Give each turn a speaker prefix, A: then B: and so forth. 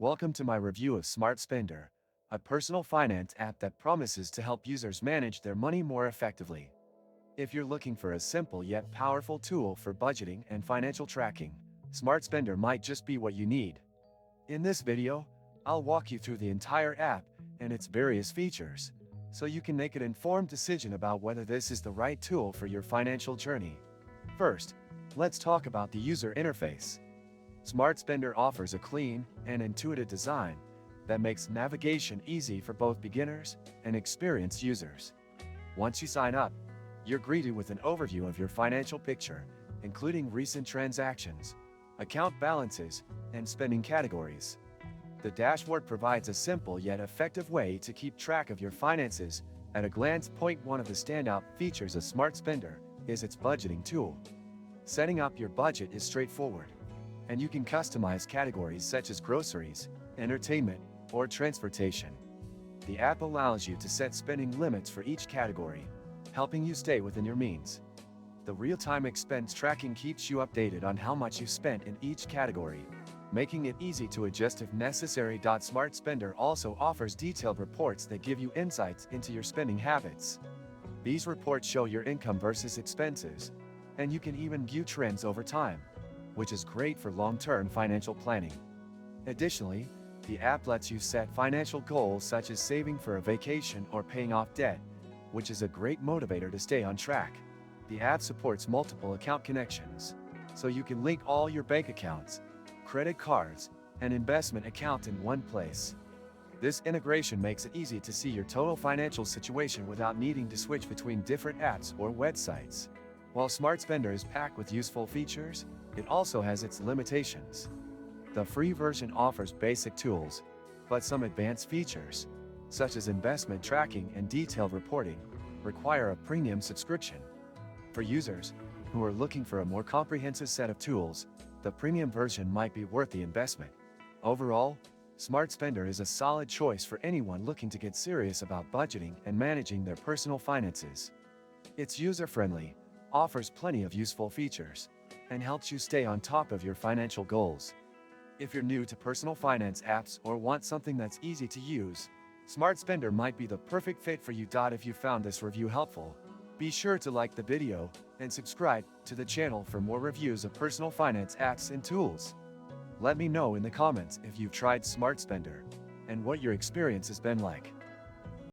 A: Welcome to my review of SmartSpender, a personal finance app that promises to help users manage their money more effectively. If you're looking for a simple yet powerful tool for budgeting and financial tracking, SmartSpender might just be what you need. In this video, I'll walk you through the entire app and its various features, so you can make an informed decision about whether this is the right tool for your financial journey. First, let's talk about the user interface. SmartSpender offers a clean and intuitive design that makes navigation easy for both beginners and experienced users. Once you sign up, you're greeted with an overview of your financial picture, including recent transactions, account balances, and spending categories. The dashboard provides a simple yet effective way to keep track of your finances at a glance. One of the standout features of SmartSpender is its budgeting tool. Setting up your budget is straightforward, and you can customize categories such as groceries, entertainment, or transportation. The app allows you to set spending limits for each category, helping you stay within your means. The real-time expense tracking keeps you updated on how much you spent in each category, making it easy to adjust if necessary. SmartSpender also offers detailed reports that give you insights into your spending habits. These reports show your income versus expenses, and you can even view trends over time, which is great for long-term financial planning. Additionally, the app lets you set financial goals such as saving for a vacation or paying off debt, which is a great motivator to stay on track. The app supports multiple account connections, so you can link all your bank accounts, credit cards, and investment accounts in one place. This integration makes it easy to see your total financial situation without needing to switch between different apps or websites. While SmartSpender is packed with useful features, it also has its limitations. The free version offers basic tools, but some advanced features, such as investment tracking and detailed reporting, require a premium subscription. For users who are looking for a more comprehensive set of tools, the premium version might be worth the investment. Overall, SmartSpender is a solid choice for anyone looking to get serious about budgeting and managing their personal finances. It's user-friendly, offers plenty of useful features, and helps you stay on top of your financial goals. If you're new to personal finance apps or want something that's easy to use, SmartSpender might be the perfect fit for you. If you found this review helpful, be sure to like the video and subscribe to the channel for more reviews of personal finance apps and tools. Let me know in the comments if you've tried SmartSpender and what your experience has been like.